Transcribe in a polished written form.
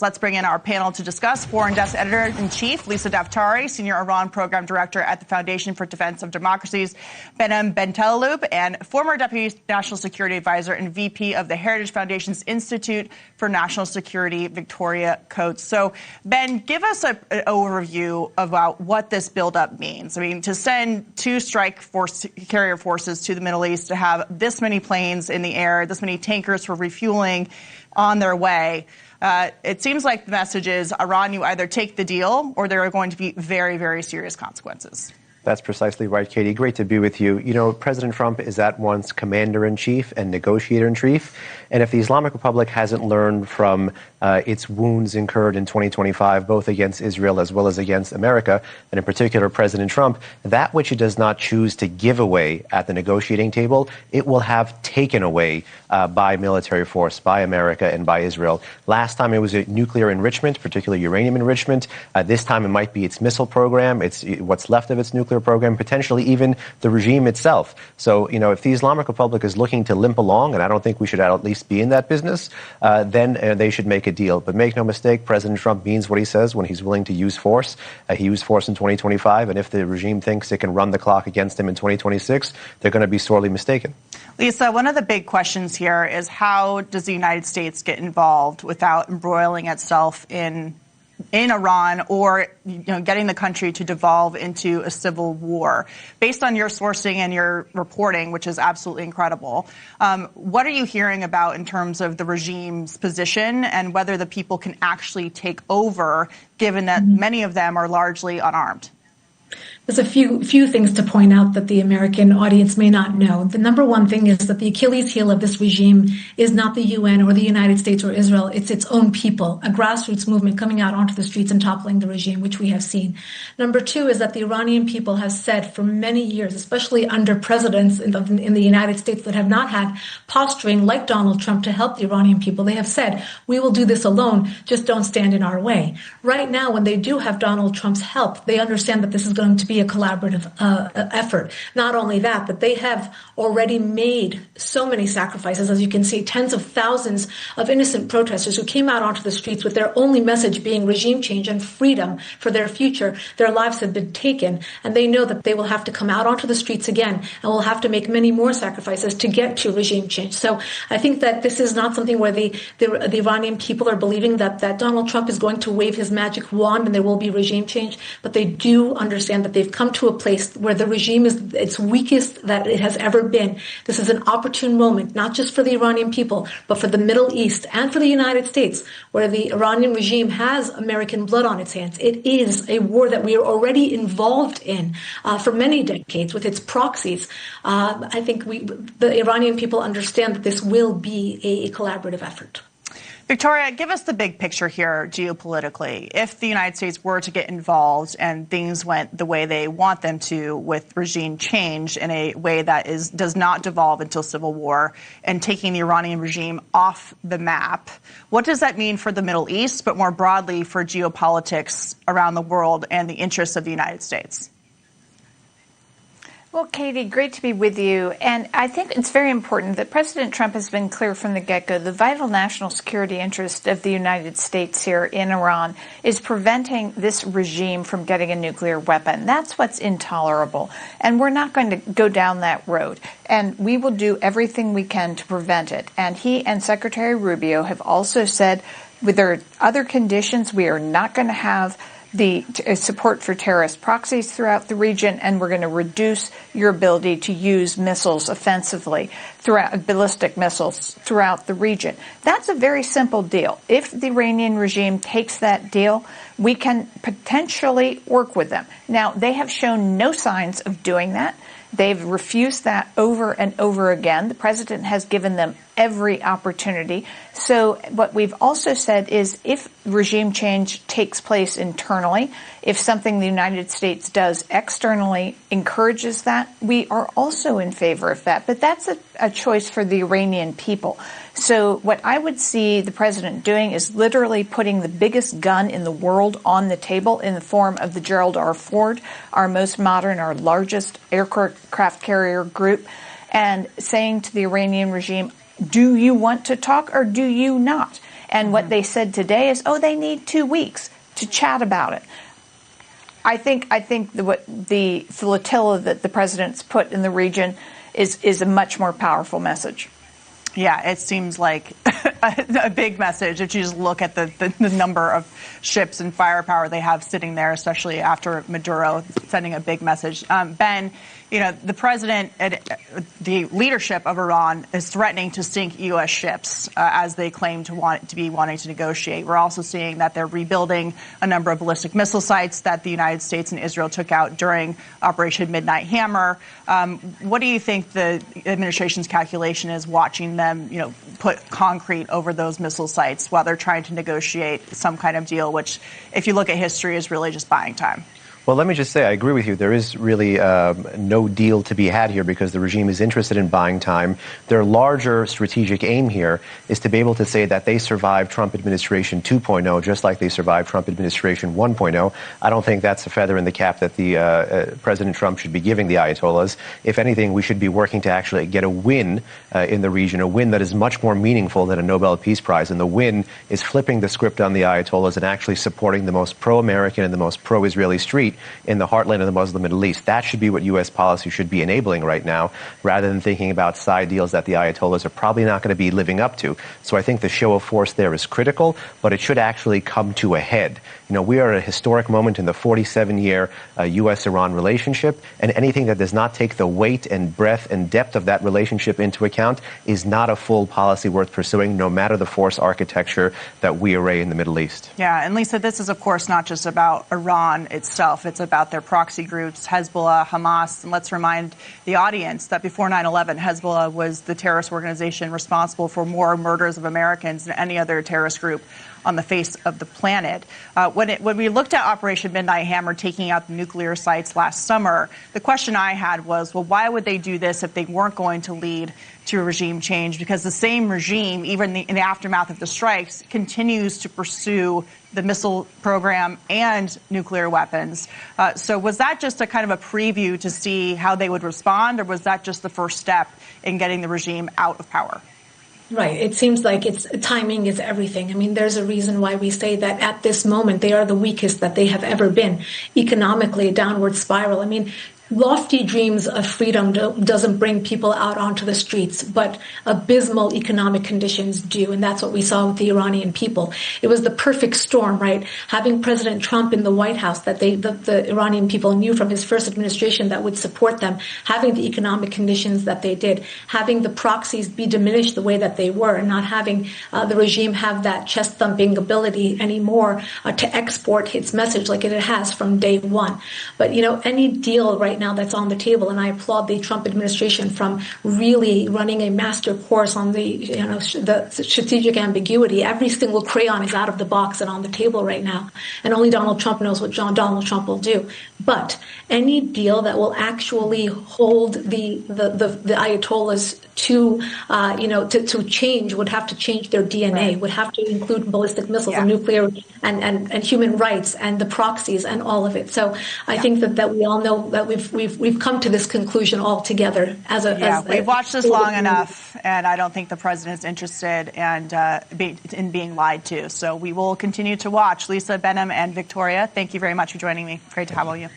Let's bring in our panel to discuss. Foreign Desk Editor-in-Chief Lisa Daftari, Senior Iran Program Director at the Foundation for Defense of Democracies, Behnam Ben Taleblu, and former Deputy National Security Advisor and VP of the Heritage Foundation's Institute for National Security, Victoria Coates. So, Ben, give us an overview about what this buildup means. I mean, to send two carrier forces to the Middle East, to have this many planes in the air, this many tankers for refueling on their way. It seems like the message is, Iran, you either take the deal or there are going to be very, very serious consequences. That's precisely right, Katie. Great to be with you. You know, President Trump is at once commander-in-chief and negotiator-in-chief. And if the Islamic Republic hasn't learned from its wounds incurred in 2025, both against Israel as well as against America, and in particular President Trump, that which it does not choose to give away at the negotiating table, it will have taken away by military force, by America and by Israel. Last time it was nuclear enrichment, particularly uranium enrichment. This time it might be its missile program, it's what's left of its nuclear program, potentially even the regime itself. So, you know, if the Islamic Republic is looking to limp along, and I don't think we should at least be in that business, then they should make a deal. But make no mistake, President Trump means what he says when he's willing to use force. He used force in 2025, and if the regime thinks it can run the clock against him in 2026, they're going to be sorely mistaken. Lisa, one of the big questions here is, how does the United States get involved without embroiling itself in Iran, or getting the country to devolve into a civil war? Based on your sourcing and your reporting, which is absolutely incredible, what are you hearing about in terms of the regime's position and whether the people can actually take over, given that many of them are largely unarmed? There's a few things to point out that the American audience may not know. The number one thing is that the Achilles heel of this regime is not the UN or the United States or Israel. It's its own people, a grassroots movement coming out onto the streets and toppling the regime, which we have seen. Number two is that the Iranian people have said for many years, especially under presidents in the United States that have not had posturing like Donald Trump to help the Iranian people, they have said, we will do this alone, just don't stand in our way. Right now, when they do have Donald Trump's help, they understand that this is going to be a collaborative effort. Not only that, but they have already made so many sacrifices. As you can see, tens of thousands of innocent protesters who came out onto the streets with their only message being regime change and freedom for their future. Their lives have been taken, and they know that they will have to come out onto the streets again and will have to make many more sacrifices to get to regime change. So I think that this is not something where the Iranian people are believing that Donald Trump is going to wave his magic wand and there will be regime change, but they do understand that they've come to a place where the regime is its weakest that it has ever been. This is an opportune moment, not just for the Iranian people, but for the Middle East and for the United States, where the Iranian regime has American blood on its hands. It is a war that we are already involved in for many decades with its proxies. I think the Iranian people understand that this will be a collaborative effort. Victoria, give us the big picture here geopolitically. If the United States were to get involved and things went the way they want them to with regime change in a way that does not devolve into civil war and taking the Iranian regime off the map, what does that mean for the Middle East, but more broadly for geopolitics around the world and the interests of the United States? Well, Katie, great to be with you. And I think it's very important that President Trump has been clear from the get-go. The vital national security interest of the United States here in Iran is preventing this regime from getting a nuclear weapon. That's what's intolerable. And we're not going to go down that road. And we will do everything we can to prevent it. And he and Secretary Rubio have also said, with their other conditions, we are not going to have the support for terrorist proxies throughout the region, and we're going to reduce your ability to use missiles offensively, ballistic missiles throughout the region. That's a very simple deal. If the Iranian regime takes that deal, we can potentially work with them. Now, they have shown no signs of doing that. They've refused that over and over again. The president has given them every opportunity. So what we've also said is, if regime change takes place internally, if something the United States does externally encourages that, we are also in favor of that. But that's a choice for the Iranian people. So what I would see the president doing is literally putting the biggest gun in the world on the table in the form of the Gerald R. Ford, our most modern, our largest aircraft carrier group, and saying to the Iranian regime, do you want to talk or do you not? And what they said today is, they need 2 weeks to chat about it. I think what the flotilla that the president's put in the region is a much more powerful message. Yeah, it seems like a big message if you just look at the number of ships and firepower they have sitting there, especially after Maduro sending a big message. Ben, the president, the leadership of Iran is threatening to sink U.S. ships as they claim to wanting to negotiate. We're also seeing that they're rebuilding a number of ballistic missile sites that the United States and Israel took out during Operation Midnight Hammer. What do you think the administration's calculation is watching them, put concrete over those missile sites while they're trying to negotiate some kind of deal, which, if you look at history, is really just buying time? Well, let me just say, I agree with you. There is really no deal to be had here because the regime is interested in buying time. Their larger strategic aim here is to be able to say that they survived Trump administration 2.0, just like they survived Trump administration 1.0. I don't think that's a feather in the cap that the President Trump should be giving the Ayatollahs. If anything, we should be working to actually get a win in the region, a win that is much more meaningful than a Nobel Peace Prize. And the win is flipping the script on the Ayatollahs and actually supporting the most pro-American and the most pro-Israeli street in the heartland of the Muslim Middle East. That should be what U.S. policy should be enabling right now, rather than thinking about side deals that the Ayatollahs are probably not going to be living up to. So I think the show of force there is critical, but it should actually come to a head. We are at a historic moment in the 47-year U.S.-Iran relationship, and anything that does not take the weight and breadth and depth of that relationship into account is not a full policy worth pursuing, no matter the force architecture that we array in the Middle East. Yeah, and Lisa, this is, of course, not just about Iran itself. It's about their proxy groups, Hezbollah, Hamas. And let's remind the audience that before 9/11, Hezbollah was the terrorist organization responsible for more murders of Americans than any other terrorist group on the face of the planet. When we looked at Operation Midnight Hammer taking out the nuclear sites last summer, the question I had was, well, why would they do this if they weren't going to lead to a regime change? Because the same regime, even in the aftermath of the strikes, continues to pursue the missile program and nuclear weapons. So was that just a kind of a preview to see how they would respond, or was that just the first step in getting the regime out of power? Right. It seems like timing is everything. I mean, there's a reason why we say that at this moment they are the weakest that they have ever been. Economically, a downward spiral. I mean, lofty dreams of freedom doesn't bring people out onto the streets, but abysmal economic conditions do, and that's what we saw with the Iranian people. It was the perfect storm, right? Having President Trump in the White House, that the Iranian people knew from his first administration that would support them, having the economic conditions that they did, having the proxies be diminished the way that they were, and not having the regime have that chest-thumping ability anymore to export its message like it has from day one. But, any deal right now that's on the table, and I applaud the Trump administration from really running a master course on the strategic ambiguity. Every single crayon is out of the box and on the table right now, and only Donald Trump knows what Donald Trump will do. But any deal that will actually hold the Ayatollahs to change would have to change their DNA, right. Would have to include ballistic missiles and nuclear and human rights and the proxies and all of it. So I think that we all know that we've come to this conclusion all together we've watched this long enough, and I don't think the president is interested in being lied to. So we will continue to watch. Lisa, Behnam, and Victoria, thank you very much for joining me. Great to have all of you.